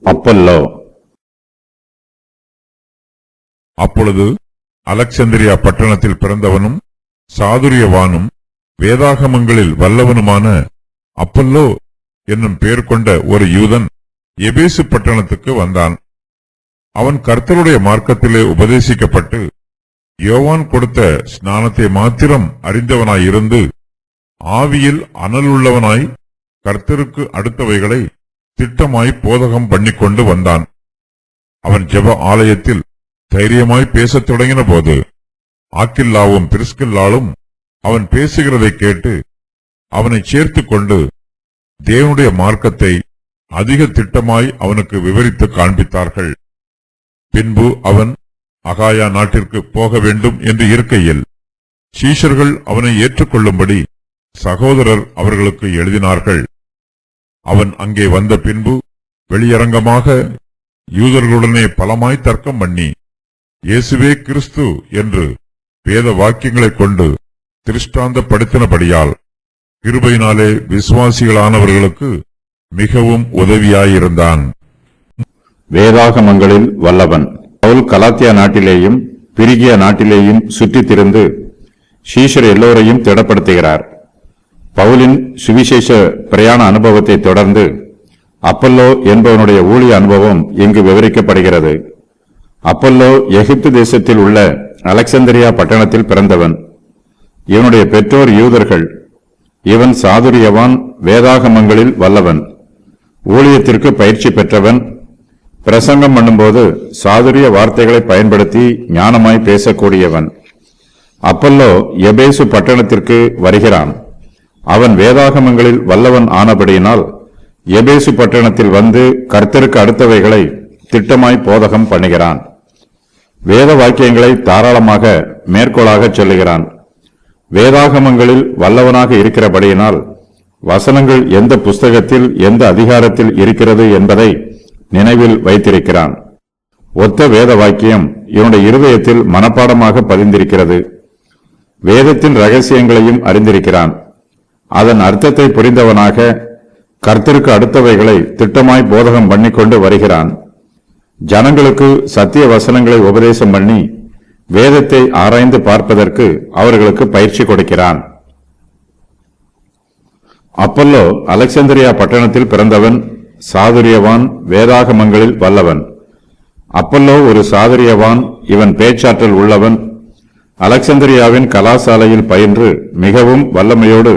Apollo. அப்பொழுது அலெக்சந்திரியா பட்டணத்தில் பிறந்தவனும் சாதுரியவானும் வேதாகமங்களில் வல்லவனுமான Apollo என்னும் பெயர் கொண்ட ஒரு யூதன் எபேசு பட்டணத்துக்கு வந்தான். அவன் கர்த்தருடைய மார்க்கத்திலே உபதேசிக்கப்பட்டு யோவான் கொடுத்த ஸ்நானத்தை மாத்திரம் அறிந்தவனாயிருந்து ஆவியில் அனலுள்ளவனாய் கர்த்தருக்கு அடுத்தவைகளை திட்டமாய் போதகம் பண்ணிக்கொண்டு வந்தான். அவன் ஜெப ஆலயத்தில் தைரியமாய் பேசத் தொடங்கின போது ஆக்கில்லாவும் பிரிஸ்கில்லாலும் அவன் பேசுகிறதை கேட்டு அவனை சேர்த்துக் கொண்டு தேவனுடைய மார்க்கத்தை அதிக திட்டமாய் அவனுக்கு விவரித்து காண்பித்தார்கள். பின்பு அவன் அகாயா நாட்டிற்கு போக வேண்டும் என்று இருக்கையில் சீஷர்கள் அவனை ஏற்றுக்கொள்ளும்படி சகோதரர் அவர்களுக்கு எழுதினார்கள். அவன் அங்கே வந்த பின்பு வெளியரங்கமாக யூதர்களுடனே பலமாய் தர்க்கம் பண்ணி இயேசுவே கிறிஸ்து என்று வேத வாக்கியங்களைக் கொண்டு திருஷ்டாந்தப்படுத்தினபடியால் கிருபையினாலே விசுவாசிகளானவர்களுக்கு மிகவும் உதவியாயிருந்தான். வேதாகமங்களில் வல்லவன். பவுல் கலாத்தியா நாட்டிலேயும் பிரிகியா நாட்டிலேயும் சுற்றித் திரிந்து சீஷர் எல்லோரையும் திடப்படுத்துகிறார். பவுலின் சுவிசேஷ பிரயாண அனுபவத்தை தொடர்ந்து அப்பல்லோ என்பவனுடைய ஊழிய அனுபவம் இங்கு விவரிக்கப்படுகிறது. அப்பல்லோ எகிப்து தேசத்தில் உள்ள அலெக்சந்திரியா பட்டணத்தில் பிறந்தவன். இவனுடைய பெற்றோர் யூதர்கள். இவன் சாதுரியவான், வேதாகமங்களில் வல்லவன், ஊழியத்திற்கு பயிற்சி பெற்றவன். பிரசங்கம் பண்ணும்போது சாதுரிய வார்த்தைகளை பயன்படுத்தி ஞானமாய் பேசக்கூடியவன். அப்பல்லோ எபேசு பட்டணத்திற்கு வருகிறான். அவன் வேதாகமங்களில் வல்லவன் ஆனபடியினால் எபேசு பட்டணத்தில் வந்து கர்த்தருக்கு அடுத்தவைகளை திட்டமாய் போதகம் பண்ணுகிறான். வேத வாக்கியங்களை தாராளமாக மேற்கோளாக சொல்லுகிறான். வேதாகமங்களில் வல்லவனாக இருக்கிறபடியினால் வசனங்கள் எந்த புஸ்தகத்தில் எந்த அதிகாரத்தில் இருக்கிறது என்பதை நினைவில் வைத்திருக்கிறான். ஒத்த வேத வாக்கியம் இவனுடைய இருதயத்தில் மனப்பாடமாக பதிந்திருக்கிறது. வேதத்தின் ரகசியங்களையும் அறிந்திருக்கிறான். அதன் அர்த்தத்தை புரிந்தவனாக கர்த்தருக்கு அடுத்தவைகளை திட்டமாய் போதகம் பண்ணிக்கொண்டு வருகிறான். ஜனங்களுக்கு சத்திய வசனங்களை உபதேசம் பண்ணி வேதத்தை ஆராய்ந்து பார்ப்பதற்கு அவர்களுக்கு பயிற்சி கொடுக்கிறான். அப்பல்லோ அலெக்சந்திரியா பட்டணத்தில் பிறந்தவன், சாதுரியவான், வேதாகமங்களில் வல்லவன். அப்பல்லோ ஒரு சாதுரியவான். இவன் பேச்சாற்றல் உள்ளவன். அலெக்சந்திரியாவின் கலாசாலையில் பயின்று மிகவும் வல்லமையோடு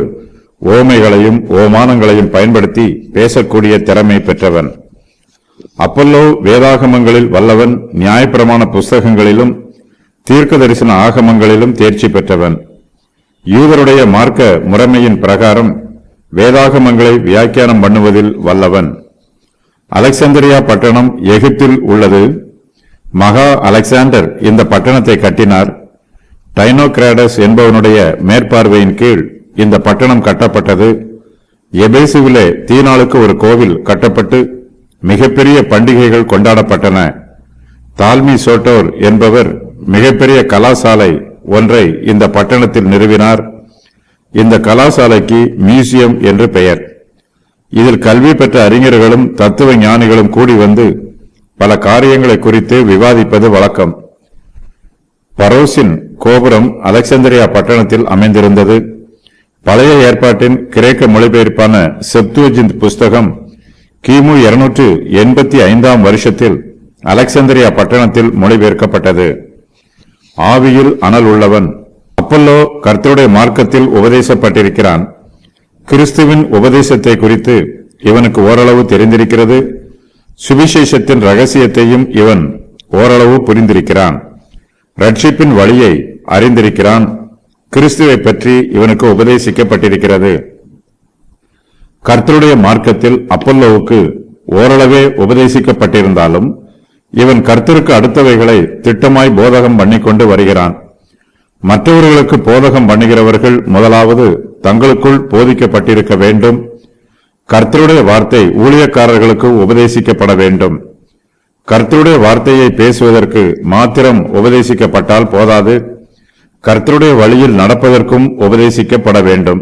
ஓமைகளையும் ஓமானங்களையும் பயன்படுத்தி பேசக்கூடிய திறமை பெற்றவன். அப்பல்லோ வேதாகமங்களில் வல்லவன். நியாயப்பிரமாண புஸ்தகங்களிலும் தீர்க்க தரிசன ஆகமங்களிலும் தேர்ச்சி பெற்றவன். யூதருடைய மார்க்க முறைமையின் பிரகாரம் வேதாகமங்களை வியாக்கியானம் பண்ணுவதில் வல்லவன். அலெக்சாந்திரியா பட்டணம் எகிப்தில் உள்ளது. மகா அலெக்சாண்டர் இந்த பட்டணத்தை கட்டினார். டைனோகிராடஸ் என்பவனுடைய மேற்பார்வையின் கீழ் இந்த பட்டணம் கட்டப்பட்டது. எபேசுவிலே தீனாளுக்கு ஒரு கோவில் கட்டப்பட்டு மிகப்பெரிய பண்டிகைகள் கொண்டாடப்பட்டன. தால்மி சோட்டோர் என்பவர் மிகப்பெரிய கலாசாலை ஒன்றை இந்த பட்டணத்தில் நிறுவினார். இந்த கலாசாலைக்கு மியூசியம் என்று பெயர். இதில் கல்வி பெற்ற அறிஞர்களும் தத்துவ ஞானிகளும் கூடி வந்து பல காரியங்களை குறித்து விவாதிப்பது வழக்கம். பரோசின் கோபுரம் அலெக்சாந்திரியா பட்டணத்தில் அமைந்திருந்தது. பழைய ஏற்பாட்டின் கிரேக்க மொழிபெயர்ப்பான செப்துவஜிந்த் புஸ்தகம் கிமு 285 வருஷத்தில் அலெக்சாந்திரியா பட்டணத்தில் மொழிபெயர்க்கப்பட்டது. ஆவியில் அனல் உள்ளவன். அப்பல்லோ கர்த்தருடைய மார்க்கத்தில் உபதேசப்பட்டிருக்கிறான். கிறிஸ்துவின் உபதேசத்தை குறித்து இவனுக்கு ஓரளவு தெரிந்திருக்கிறது. சுவிசேஷத்தின் ரகசியத்தையும் இவன் ஓரளவு புரிந்திருக்கிறான். ரட்சிப்பின் வழியை அறிந்திருக்கிறான். கிறிஸ்துவை பற்றி இவனுக்கு உபதேசிக்கப்பட்டிருக்கிறது. கர்த்தருடைய மார்க்கத்தில் அப்பல்லோவுக்கு ஓரளவே உபதேசிக்கப்பட்டிருந்தாலும் இவன் கர்த்தருக்கு அடுத்தவைகளை திட்டமாய் போதகம் பண்ணிக்கொண்டு வருகிறான். மற்றவர்களுக்கு போதகம் பண்ணுகிறவர்கள் முதலாவது தங்களுக்குள் போதிக்கப்பட்டிருக்க வேண்டும். கர்த்தருடைய வார்த்தை ஊழியக்காரர்களுக்கு உபதேசிக்கப்பட வேண்டும். கர்த்தருடைய வார்த்தையை பேசுவதற்கு மாத்திரம் உபதேசிக்கப்பட்டால் போதாது, கர்த்தருடைய வழியில் நடப்பதற்கும் உபதேசிக்கப்பட வேண்டும்.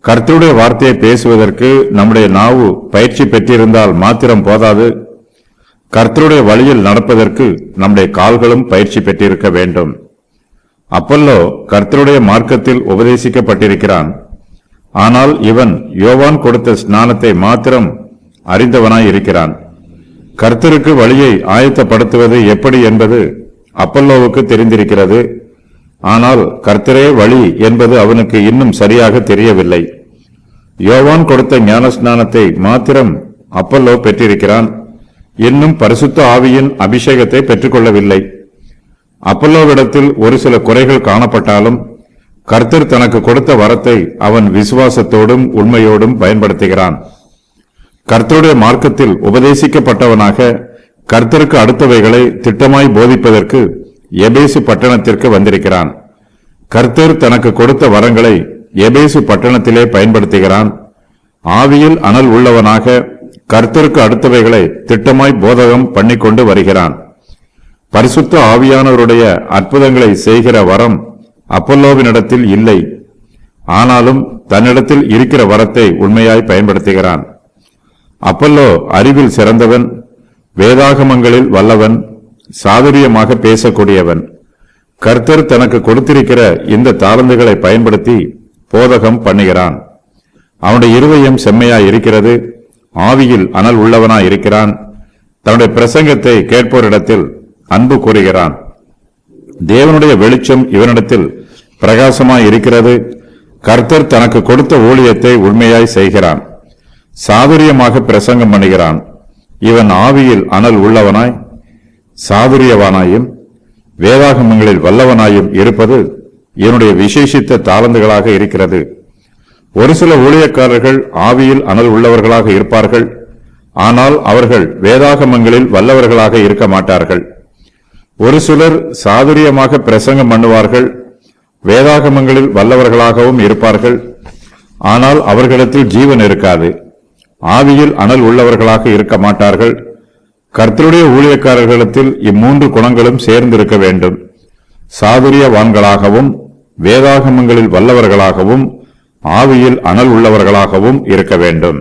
கர்த்தருடைய வார்த்தையை பேசுவதற்கு நம்முடைய நாவு பயிற்சி பெற்றிருந்தால் மாத்திரம் போதாது, கர்த்தருடைய வழியில் நடப்பதற்கு நம்முடைய கால்களும் பயிற்சி பெற்றிருக்க வேண்டும். அப்பல்லோ கர்த்தருடைய மார்க்கத்தில் உபதேசிக்கப்பட்டிருக்கிறான். ஆனால் இவன் யோவான் கொடுத்த ஸ்நானத்தை மாத்திரம் அறிந்தவனாய் இருக்கிறான். கர்த்தருக்கு வழியை ஆயத்தப்படுத்துவது எப்படி என்பது அப்பல்லோவுக்கு தெரிந்திருக்கிறது. ஆனால் கர்த்தரே வழி என்பது அவனுக்கு இன்னும் சரியாக தெரியவில்லை. யோவான் கொடுத்த ஞானஸ்நானத்தை மாத்திரம் அப்பல்லோ பெற்றிருக்கிறான். இன்னும் பரிசுத்த ஆவியின் அபிஷேகத்தை பெற்றுக்கொள்ளவில்லை. அப்பல்லோவிடத்தில் ஒரு சில குறைகள் காணப்பட்டாலும் கர்த்தர் தனக்கு கொடுத்த வரத்தை அவன் விசுவாசத்தோடும் உண்மையோடும் பயன்படுத்துகிறான். கர்த்தருடைய மார்க்கத்தில் உபதேசிக்கப்பட்டவனாக கர்த்தருக்கு அடுத்தவைகளை திட்டமாய் போதிப்பதற்கு எபேசு பட்டணத்திற்கு வந்திருக்கிறான். கர்த்தர் தனக்கு கொடுத்த வரங்களை எபேசு பட்டணத்திலே பயன்படுத்துகிறான். ஆவியில் அனல் உள்ளவனாக கர்த்தருக்கு அடுத்தவைகளை திட்டமாய் போதகம் பண்ணிக்கொண்டு வருகிறான். பரிசுத்த ஆவியானவருடைய அற்புதங்களை செய்கிற வரம் அப்பல்லோவினிடத்தில் இல்லை. ஆனாலும் தன்னிடத்தில் இருக்கிற வரத்தை உண்மையாய் பயன்படுத்துகிறான். அப்பல்லோ அறிவில் சிறந்தவன், வேதாகமங்களில் வல்லவன், சாதுரியமாக பேசக்கூடியவன். கர்த்தர் தனக்கு கொடுத்திருக்கிற இந்த தாளந்துகளை பயன்படுத்தி போதகம் பண்ணுகிறான். அவனுடைய இருதயம் செம்மையாய் இருக்கிறது. ஆவியில் அனல் உள்ளவனாய் இருக்கிறான். தன்னுடைய பிரசங்கத்தை கேட்போரிடத்தில் அன்பு கூறுகிறான். தேவனுடைய வெளிச்சம் இவனிடத்தில் பிரகாசமாய் இருக்கிறது. கர்த்தர் தனக்கு கொடுத்த ஊழியத்தை உண்மையாய் செய்கிறான். சாதுரியமாக பிரசங்கம் பண்ணுகிறான். இவன் ஆவியில் அனல் உள்ளவனாய் சாதுரியவானாயும் வேதாகமங்களில் வல்லவனாயும் இருப்பது இவனுடைய விசேஷித்த தாளந்துகளாக இருக்கிறது. ஒரு சில ஊழியக்காரர்கள் ஆவியில் அனல் உள்ளவர்களாக இருப்பார்கள். ஆனால் அவர்கள் வேதாகமங்களில் வல்லவர்களாக இருக்க மாட்டார்கள். ஒரு சிலர் சாதுரியமாக பிரசங்கம் பண்ணுவார்கள், வேதாகமங்களில் வல்லவர்களாகவும் இருப்பார்கள். ஆனால் அவர்களிடத்தில் ஜீவன் இருக்காது. ஆவியில் அனல் உள்ளவர்களாக இருக்க மாட்டார்கள். கர்த்தருடைய ஊழியக்காரர்களிடத்தில் இம்மூன்று குணங்களும் சேர்ந்திருக்க வேண்டும். சாதுரியவான்களாகவும் வேதாகமங்களில் வல்லவர்களாகவும் ஆவியில் அனல் உள்ளவர்களாகவும் இருக்க வேண்டும்.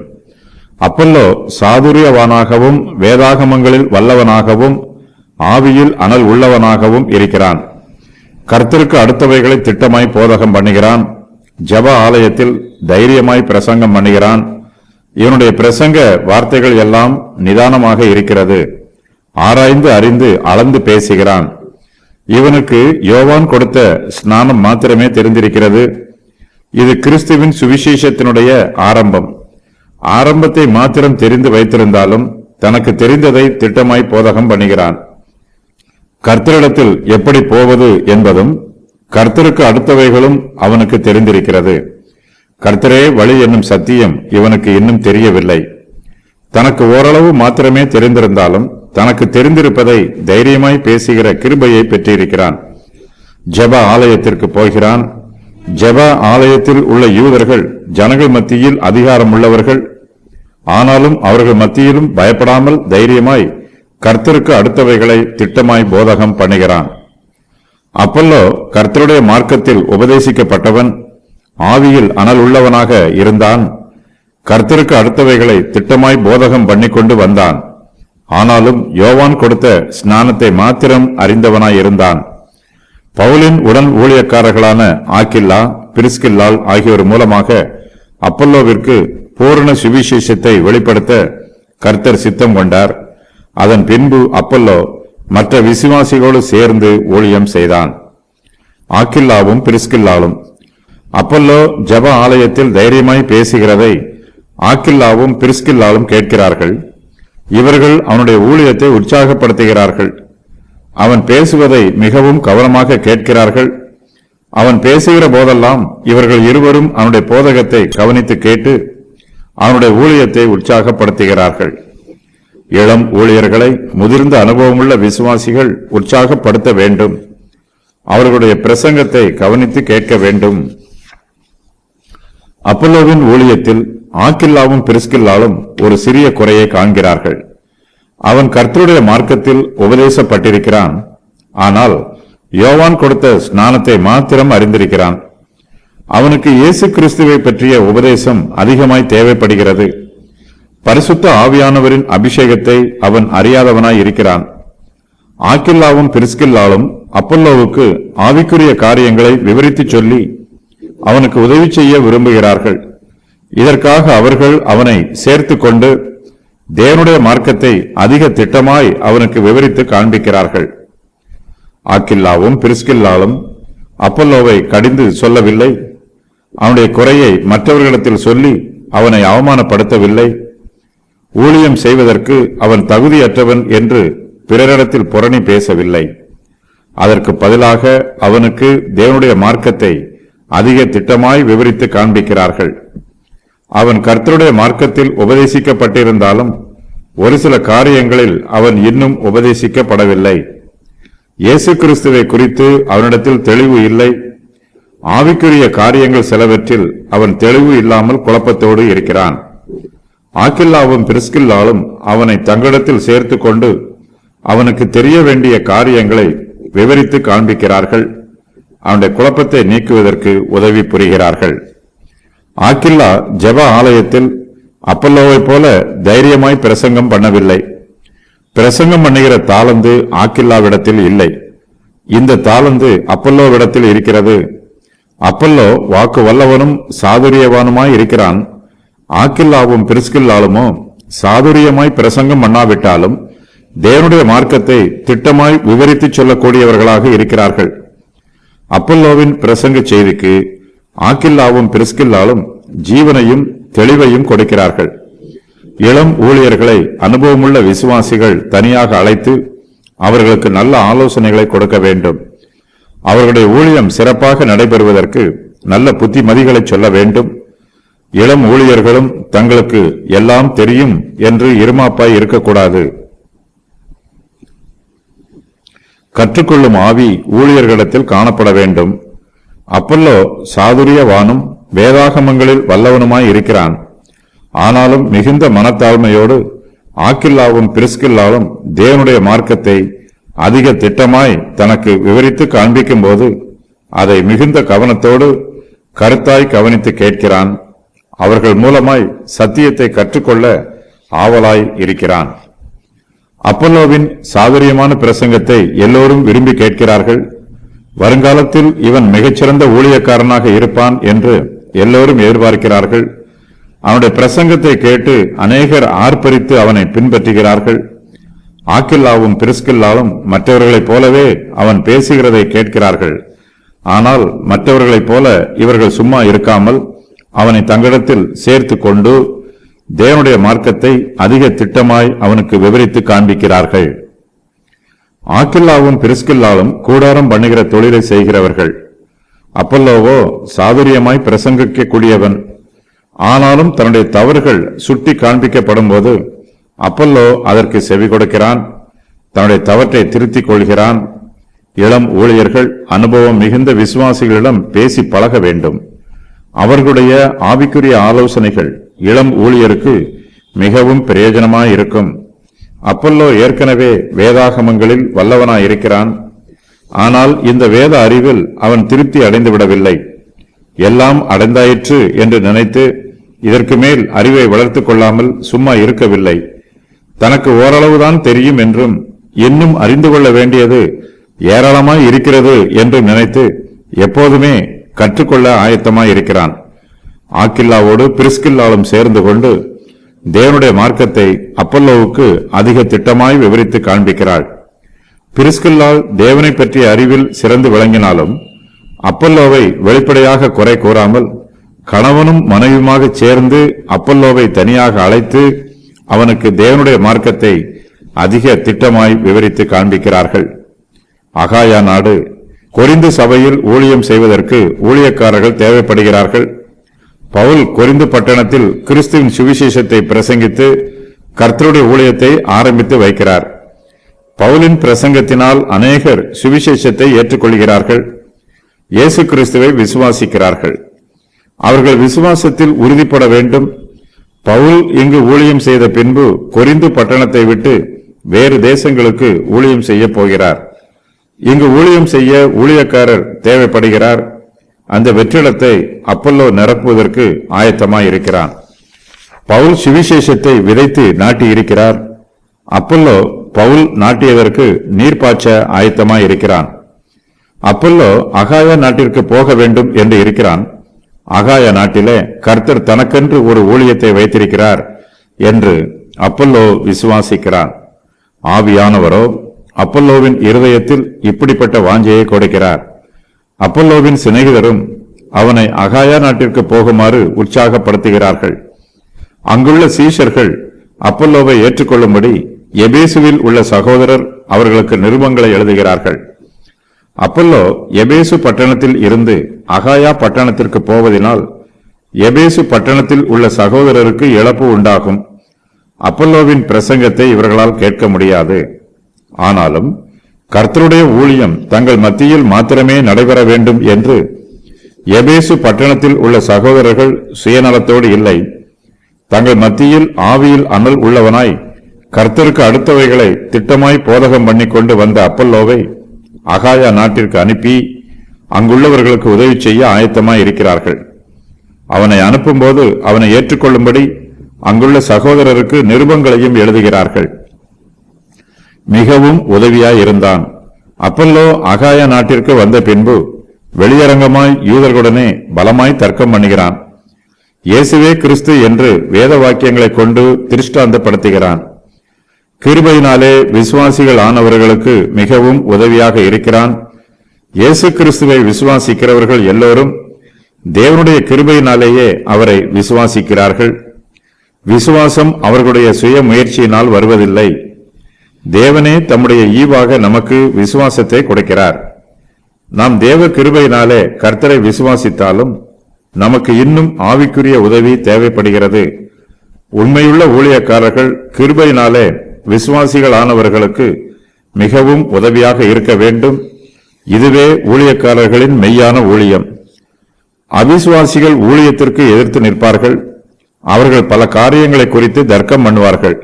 அப்பல்லோ சாதுரியவானாகவும் வேதாகமங்களில் வல்லவனாகவும் ஆவியில் அனல் உள்ளவனாகவும் இருக்கிறான். கர்த்தருக்கு அடுத்தவைகளை திட்டமாய் போதகம் பண்ணுகிறான். ஜப ஆலயத்தில் தைரியமாய் பிரசங்கம் பண்ணுகிறான். இவனுடைய பிரசங்க வார்த்தைகள் எல்லாம் நிதானமாக இருக்கிறது. ஆராய்ந்து அறிந்து அளந்து பேசுகிறான். இவனுக்கு யோவான் கொடுத்த ஸ்நானம் மாத்திரமே தெரிந்திருக்கிறது. இது கிறிஸ்துவின் சுவிசேஷத்தினுடைய ஆரம்பம். ஆரம்பத்தை மாத்திரம் தெரிந்து வைத்திருந்தாலும் தனக்கு தெரிந்ததை திட்டமாய் போதகம் பண்ணுகிறான். கர்த்தரிடத்தில் எப்படி போவது என்பதும் கர்த்தருக்கு அடுத்தவைகளும் அவனுக்கு தெரிந்திருக்கிறது. கர்த்தரே வழி என்னும் சத்தியம் இவனுக்கு இன்னும் தெரியவில்லை. தனக்கு ஓரளவு மாத்திரமே தெரிந்திருந்தாலும் தனக்கு தெரிந்திருப்பதை தைரியமாய் பேசுகிற கிருபையை பெற்றிருக்கிறான். ஜெப ஆலயத்திற்கு போகிறான். ஜெப ஆலயத்தில் உள்ள யூதர்கள் ஜனங்கள் மத்தியில் அதிகாரம் உள்ளவர்கள். ஆனாலும் அவர்கள் மத்தியிலும் பயப்படாமல் தைரியமாய் கர்த்தருக்கு அடுத்தவைகளை திட்டமாய் போதகம் பண்ணுகிறான். அப்பல்லோ கர்த்தருடைய மார்க்கத்தில் உபதேசிக்கப்பட்டவன், ஆவியில் அனல் உள்ளவனாக இருந்தான். கர்த்தருக்கு அடுத்தவைகளை திட்டமாய் போதகம் பண்ணிக்கொண்டு வந்தான். ஆனாலும் யோவான் கொடுத்த ஸ்நானத்தை மாத்திரம் அறிந்தவனாய் இருந்தான். பவுலின் உடன் ஊழியக்காரர்களான ஆக்கில்லா, பிரிஸ்கில்லாள் ஆகியோர் மூலமாக அப்பல்லோவிற்கு பூரண சுவிசேஷத்தை வெளிப்படுத்த கர்த்தர் சித்தம் கொண்டார். அதன் பின்பு அப்பல்லோ மற்ற விசுவாசிகளோடு சேர்ந்து ஊழியம் செய்தான். ஆக்கில்லாவும் பிரிஸ்கில்லாளும் அப்பல்லோ ஜெப ஆலயத்தில் தைரியமாய் பேசுகிறதை ஆக்கில்லாவும் பிரிஸ்கில்லாளும் கேட்கிறார்கள். இவர்கள் அவனுடைய ஊழியத்தை உற்சாகப்படுத்துகிறார்கள். அவன் பேசுவதை மிகவும் கவனமாக கேட்கிறார்கள். அவன் பேசுகிற போதெல்லாம் இவர்கள் இருவரும் அவனுடைய போதகத்தை கவனித்து கேட்டு அவனுடைய ஊழியத்தை உற்சாகப்படுத்துகிறார்கள். இளம் ஊழியர்களை முதிர்ந்த அனுபவமுள்ள விசுவாசிகள் உற்சாகப்படுத்த வேண்டும். அவர்களுடைய பிரசங்கத்தை கவனித்து கேட்க வேண்டும். அப்பல்லோவின் ஊழியத்தில் ஆக்கில்லாவும் பிரிஸ்கில்லாலும் ஒரு சிறிய குறையை காண்கிறார்கள். அவன் கர்த்தருடைய மார்க்கத்தில் உபதேசப்பட்டிருக்கிறான். ஆனால் யோவான் கொடுத்த ஸ்நானத்தை மாத்திரம் அறிந்திருக்கிறான். அவனுக்கு இயேசு கிறிஸ்துவை பற்றிய உபதேசம் அதிகமாய் தேவைப்படுகிறது. பரிசுத்த ஆவியானவரின் அபிஷேகத்தை அவன் அறியாதவனாய் இருக்கிறான். ஆக்கில்லாவும் பிரிஸ்கில்லாலும் அப்பல்லோவுக்கு ஆவிக்குரிய காரியங்களை விவரித்துச் சொல்லி அவனுக்கு உதவி செய்ய விரும்புகிறார்கள். இதற்காக அவர்கள் அவனை சேர்த்து கொண்டு தேவனுடைய மார்க்கத்தை அதிக திட்டமாய் அவனுக்கு விவரித்து காண்பிக்கிறார்கள். ஆக்கில்லாவும் பிரிஸ்கில்லாலும் அப்பல்லோவை கடிந்து சொல்லவில்லை. அவனுடைய குறையை மற்றவர்களிடத்தில் சொல்லி அவனை அவமானப்படுத்தவில்லை. ஊழியம் செய்வதற்கு அவன் தகுதியற்றவன் என்று பிறரிடத்தில் புரணி பேசவில்லை. அதற்கு பதிலாக அவனுக்கு தேவனுடைய மார்க்கத்தை அதிக திட்டமாய் விவரித்து காண்பிக்கிறார்கள். அவன் கர்த்தருடைய மார்க்கத்தில் உபதேசிக்கப்பட்டிருந்தாலும் ஒரு சில காரியங்களில் அவன் இன்னும் உபதேசிக்கப்படவில்லை. இயேசு கிறிஸ்துவை குறித்து அவனிடத்தில் தெளிவு இல்லை. ஆவிக்குரிய காரியங்கள் சிலவற்றில் அவன் தெளிவு இல்லாமல் குழப்பத்தோடு இருக்கிறான். ஆக்கில்லாவும் பிரிஸ்கில்லாலும் அவனை தங்களிடத்தில் சேர்த்து கொண்டு அவனுக்கு தெரிய வேண்டிய காரியங்களை விவரித்து காண்பிக்கிறார்கள். அவனுடைய குழப்பத்தை நீக்குவதற்கு உதவி புரிகிறார்கள். ஆக்கில்லா ஜெப ஆலயத்தில் அப்பல்லோவை போல தைரியமாய் பிரசங்கம் பண்ணவில்லை. பிரசங்கம் பண்ணுகிற தாளந்து ஆக்கில்லாவிடத்தில் இல்லை. இந்த தாளந்து அப்பல்லோவிடத்தில் இருக்கிறது. அப்பல்லோ வாக்கு வல்லவனும் சாதுரியவானுமாய் இருக்கிறான். ஆக்கில்லாவும் பிரிஸ்கில்லாலுமோ சாதுரியமாய் பிரசங்கம் பண்ணாவிட்டாலும் தேவனுடைய மார்க்கத்தை திட்டமாய் விவரித்துச் சொல்லக்கூடியவர்களாக இருக்கிறார்கள். அப்பல்லோவின் பிரசங்க செய்திக்கு ஆக்கில்லாவும் பிரிஸ்கில்லாலும் ஜீவனையும் தெளிவையும் கொடுக்கிறார்கள். இளம் ஊழியர்களை அனுபவமுள்ள விசுவாசிகள் தனியாக அழைத்து அவர்களுக்கு நல்ல ஆலோசனைகளை கொடுக்க வேண்டும். அவர்களுடைய ஊழியம் சிறப்பாக நடைபெறுவதற்கு நல்ல புத்திமதிகளை சொல்ல வேண்டும். இளம் ஊழியர்களும் தங்களுக்கு எல்லாம் தெரியும் என்று இருமாப்பாய் இருக்கக்கூடாது. கற்றுக்கொள்ளும் ஆவி ஊழியர்களிடத்தில் காணப்பட வேண்டும். அப்பல்லோ சாதுரியவானும் வேதாகமங்களில் வல்லவனுமாய் இருக்கிறான். ஆனாலும் மிகுந்த மனத்தாழ்மையோடு ஆக்கில்லாவும் பிரிஸ்கில்லாலும் தேவனுடைய மார்க்கத்தை அதிக திட்டமாய் தனக்கு விவரித்து காண்பிக்கும் போது அதை மிகுந்த கவனத்தோடு கருத்தாய் கவனித்து கேட்கிறான். அவர்கள் மூலமாய் சத்தியத்தை கற்றுக்கொள்ள ஆவலாய் இருக்கிறான். அப்பல்லோவின் சாதுரியமான பிரசங்கத்தை எல்லோரும் விரும்பி கேட்கிறார்கள். வருங்காலத்தில் இவன் மிகச்சிறந்த ஊழியக்காரனாக இருப்பான் என்று எல்லோரும் எதிர்பார்க்கிறார்கள். அவனுடைய பிரசங்கத்தை கேட்டு அநேகர் ஆர்ப்பரித்து அவனை பின்பற்றுகிறார்கள். ஆக்கில்லாவும் பிரிஸ்கில்லாலும் மற்றவர்களைப் போலவே அவன் பேசுகிறதை கேட்கிறார்கள். ஆனால் மற்றவர்களைப் போல இவர்கள் சும்மா இருக்காமல் அவனை தங்களிடத்தில் சேர்த்து கொண்டு தேவனுடைய மார்க்கத்தை அதிக திட்டமாய் அவனுக்கு விவரித்து காண்பிக்கிறார்கள். ஆக்கில்லாவும் பிரிஸ்கில்லாலும் கூடாரம் பண்ணுகிற தொழிலை செய்கிறவர்கள். அப்பல்லோவோ சாதுரியமாய் பிரசங்கிக்கக்கூடியவன். ஆனாலும் தன்னுடைய தவறுகள் சுட்டி காண்பிக்கப்படும் போது அப்பல்லோ அதற்கு செவி கொடுக்கிறான். தன்னுடைய தவற்றை திருத்திக் கொள்கிறான். இளம் ஊழியர்கள் அனுபவம் மிகுந்த விசுவாசிகளிடம் பேசி பழக வேண்டும். அவர்களுடைய ஆவிக்குரிய ஆலோசனைகள் இளம் ஊழியருக்கு மிகவும் பிரயோஜனமாயிருக்கும். அப்பல்லோ ஏற்கனவே வேதாகமங்களில் வல்லவனாயிருக்கிறான். ஆனால் இந்த வேத அறிவில் அவன் திருப்தி அடைந்து விடவில்லை. எல்லாம் அடைந்தாயிற்று என்று நினைத்து இதற்கு மேல் அறிவை வளர்த்துக் கொள்ளாமல் சும்மா இருக்கவில்லை. தனக்கு ஓரளவுதான் தெரியும் என்றும் இன்னும் அறிந்து கொள்ள வேண்டியது ஏராளமாய் இருக்கிறது என்று நினைத்து எப்போதுமே கற்றுக்கொள்ள ஆயத்தமாய் இருக்கிறான். ஆக்கில்லாவோடு பிரிஸ்கில்லாலும் சேர்ந்து கொண்டு தேவனுடைய மார்க்கத்தை அப்பல்லோவுக்கு அதிக திட்டமாய் விவரித்து காண்பிக்கிறாள். பிரிஸ்கில்லால் தேவனை பற்றிய அறிவில் சிறந்து விளங்கினாலும் அப்பல்லோவை வெளிப்படையாக குறை கூறாமல் கணவனும் மனைவியுமாக சேர்ந்து அப்பல்லோவை தனியாக அழைத்து அவனுக்கு தேவனுடைய மார்க்கத்தை அதிக திட்டமாய் விவரித்து காண்பிக்கிறார்கள். அகாயா நாடு கொரிந்து சபையில் ஊழியம் செய்வதற்கு ஊழியக்காரர்கள் தேவைப்படுகிறார்கள். பவுல் கொரிந்து பட்டணத்தில் கிறிஸ்துவின் சுவிசேஷத்தை பிரசங்கித்து கர்த்தருடைய ஊழியத்தை ஆரம்பித்து வைக்கிறார். பவுலின் பிரசங்கத்தினால் அநேகர் சுவிசேஷத்தை ஏற்றுக்கொள்கிறார்கள். இயேசு கிறிஸ்துவை விசுவாசிக்கிறார்கள். அவர்கள் விசுவாசத்தில் உறுதிப்பட வேண்டும். பவுல் இங்கு ஊழியம் செய்த பின்பு கொரிந்து பட்டணத்தை விட்டு வேறு தேசங்களுக்கு ஊழியம் செய்ய போகிறார். இங்கு ஊழியம் செய்ய ஊழியக்காரர் தேவைப்படுகிறார். அந்த வெற்றிடத்தை அப்பல்லோ நிரப்புவதற்கு ஆயத்தமாயிருக்கிறான். பவுல் சுவிசேஷத்தை விதைத்து நாட்டியிருக்கிறார். அப்பல்லோ பவுல் நாட்டியதற்கு நீர்ப்பாய்ச்ச ஆயத்தமாயிருக்கிறான். அப்பல்லோ அகாயா நாட்டிற்கு போக வேண்டும் என்று இருக்கிறான். அகாயா நாட்டிலே கர்த்தர் தனக்கென்று ஒரு ஊழியத்தை வைத்திருக்கிறார் என்று அப்பல்லோ விசுவாசிக்கிறான். ஆவியானவரோ அப்பல்லோவின் இருதயத்தில் இப்படிப்பட்ட வாஞ்சையை கொடுக்கிறார். அப்பல்லோவின் சிநேகிதரும் அவனை அகாயா நாட்டிற்கு போகுமாறு உற்சாகப்படுத்துகிறார்கள். அங்குள்ள சீஷர்கள் அப்பல்லோவை ஏற்றுக்கொள்ளும்படி எபேசுவில் உள்ள சகோதரர் அவர்களுக்கு நிருபங்களை எழுதுகிறார்கள். அப்பல்லோ எபேசு பட்டணத்தில் இருந்து அகாயா பட்டணத்திற்கு போவதினால் எபேசு பட்டணத்தில் உள்ள சகோதரருக்கு இழப்பு உண்டாகும். அப்பல்லோவின் பிரசங்கத்தை இவர்களால் கேட்க முடியாது. ஆனாலும் கர்த்தருடைய ஊழியம் தங்கள் மத்தியில் மாத்திரமே நடைபெற வேண்டும் என்று எபேசு பட்டணத்தில் உள்ள சகோதரர்கள் சுயநலத்தோடு இல்லை, தங்கள் மத்தியில் ஆவியில் அனல் உள்ளவனாய் கர்த்தருக்கு அடுத்தவைகளை திட்டமாய் போதகம் பண்ணி கொண்டு வந்த அப்பல்லோவை அகாயா நாட்டிற்கு அனுப்பி அங்குள்ளவர்களுக்கு உதவி செய்ய ஆயத்தமாய் இருக்கிறார்கள். அவனை அனுப்பும்போது அவனை ஏற்றுக்கொள்ளும்படி அங்குள்ள சகோதரருக்கு நிருபங்களையும் எழுதுகிறார்கள். மிகவும் உதவியாய் இருந்தான். அப்பல்லோ அகாயா நாட்டிற்கு வந்த பின்பு வெளியரங்கமாய் யூதர்களுடனே பலமாய் தர்க்கம் பண்ணுகிறான். இயேசுவே கிறிஸ்து என்று வேத வாக்கியங்களை கொண்டு திருஷ்டாந்தப்படுத்துகிறான். கிருபையினாலே விசுவாசிகள் ஆனவர்களுக்கு மிகவும் உதவியாக இருக்கிறான். இயேசு கிறிஸ்துவை விசுவாசிக்கிறவர்கள் எல்லோரும் தேவனுடைய கிருபையினாலேயே அவரை விசுவாசிக்கிறார்கள். விசுவாசம் அவர்களுடைய சுய முயற்சியினால் வருவதில்லை. தேவனே தம்முடைய ஈவாக நமக்கு விசுவாசத்தை கொடுக்கிறார். நாம் தேவ கிருபையினாலே கர்த்தரை விசுவாசித்தாலும் நமக்கு இன்னும் ஆவிக்குரிய உதவி தேவைப்படுகிறது. உண்மையுள்ள ஊழியக்காரர்கள் கிருபையினாலே விசுவாசிகள் ஆனவர்களுக்கு மிகவும் உதவியாக இருக்க வேண்டும். இதுவே ஊழியக்காரர்களின் மெய்யான ஊழியம். அவிசுவாசிகள் ஊழியத்திற்கு எதிர்த்து நிற்பார்கள். அவர்கள் பல காரியங்களை குறித்து தர்க்கம் பண்ணுவார்கள்.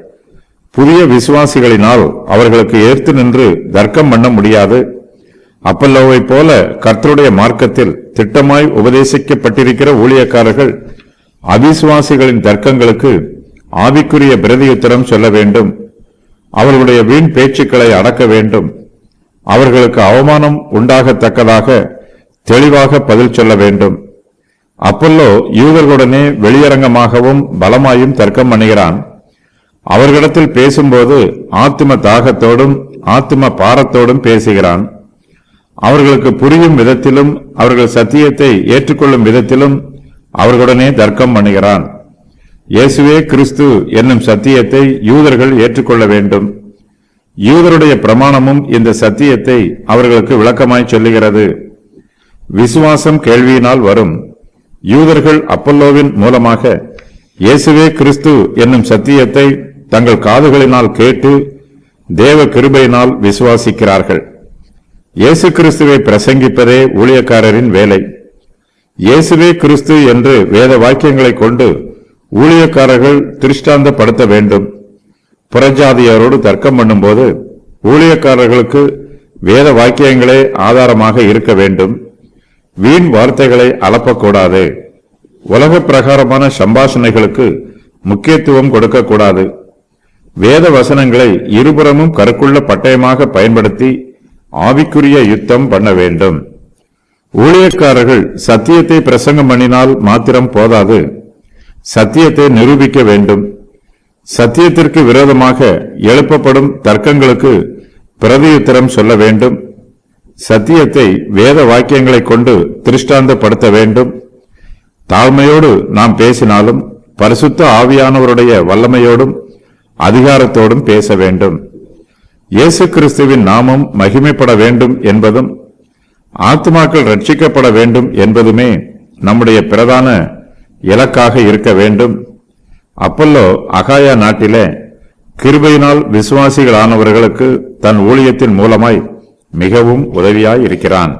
புதிய விசுவாசிகளினால் அவர்களுக்கு எதிர்த்து நின்று தர்க்கம் பண்ண முடியாது. அப்பல்லோவை போல கர்த்தருடைய மார்க்கத்தில் திட்டமாய் உபதேசிக்கப்பட்டிருக்கிற ஊழியக்காரர்கள் அவிசுவாசிகளின் தர்க்கங்களுக்கு ஆவிக்குரிய பிரதியுத்தரம் சொல்ல வேண்டும். அவர்களுடைய வீண் பேச்சுக்களை அடக்க வேண்டும். அவர்களுக்கு அவமானம் உண்டாகத்தக்கதாக தெளிவாக பதில் சொல்ல வேண்டும். அப்பல்லோ யூதர்களுடனே வெளியரங்கமாகவும் பலமாயும் தர்க்கம் பண்ணுகிறான். அவர்களிடத்தில் பேசும்போது ஆத்தும தாகத்தோடும் ஆத்தும பாரத்தோடும் பேசுகிறான். அவர்களுக்கு புரியும் விதத்திலும் அவர்கள் சத்தியத்தை ஏற்றுக்கொள்ளும் விதத்திலும் அவர்களுடனே தர்க்கம் பண்ணுகிறான். இயேசுவே கிறிஸ்து என்னும் சத்தியத்தை யூதர்கள் ஏற்றுக்கொள்ள வேண்டும். யூதருடைய பிரமாணமும் இந்த சத்தியத்தை அவர்களுக்கு விளக்கமாய் சொல்லுகிறது. விசுவாசம் கேள்வியினால் வரும். யூதர்கள் அப்பல்லோவின் மூலமாக இயேசுவே கிறிஸ்து என்னும் சத்தியத்தை தங்கள் காதுகளினால் கேட்டு தேவ கிருபையினால் விசுவாசிக்கிறார்கள். இயேசு கிறிஸ்துவை பிரசங்கிப்பதே ஊழியக்காரரின் வேலை. இயேசுவே கிறிஸ்து என்று வேத வாக்கியங்களை கொண்டு ஊழியக்காரர்கள் திருஷ்டாந்தப்படுத்த வேண்டும். புறஜாதியாரோடு தர்க்கம் பண்ணும்போது ஊழியக்காரர்களுக்கு வேத வாக்கியங்களே ஆதாரமாக இருக்க வேண்டும். வீண் வார்த்தைகளை அலப்பக்கூடாது. உலக பிரகாரமான சம்பாஷணைகளுக்கு முக்கியத்துவம் கொடுக்கக்கூடாது. வேத வசனங்களை இருபுறமும் கருக்குள்ள பட்டயமாக பயன்படுத்தி ஆவிக்குரிய யுத்தம் பண்ண வேண்டும். ஊழியக்காரர்கள் சத்தியத்தை பிரசங்கம் பண்ணினால் மாத்திரம் போதாது, சத்தியத்தை நிரூபிக்க வேண்டும். சத்தியத்திற்கு விரோதமாக எழுப்பப்படும் தர்க்கங்களுக்கு பிரதியுத்தரம் சொல்ல வேண்டும். சத்தியத்தை வேத வாக்கியங்களை கொண்டு திருஷ்டாந்தப்படுத்த வேண்டும். தாழ்மையோடு நாம் பேசினாலும் பரிசுத்த ஆவியானவருடைய வல்லமையோடும் அதிகாரத்தோடும் பேச வேண்டும். இயேசு கிறிஸ்துவின் நாமம் மகிமைப்பட வேண்டும் என்பதும் ஆத்துமாக்கள் ரட்சிக்கப்பட வேண்டும் என்பதுமே நம்முடைய பிரதான இலக்காக இருக்க வேண்டும். அப்பல்லோ அகாயா நாட்டிலே கிருபையினால் விசுவாசிகளானவர்களுக்கு தன் ஊழியத்தின் மூலமாய் மிகவும் உதவியாய் இருக்கிறான்.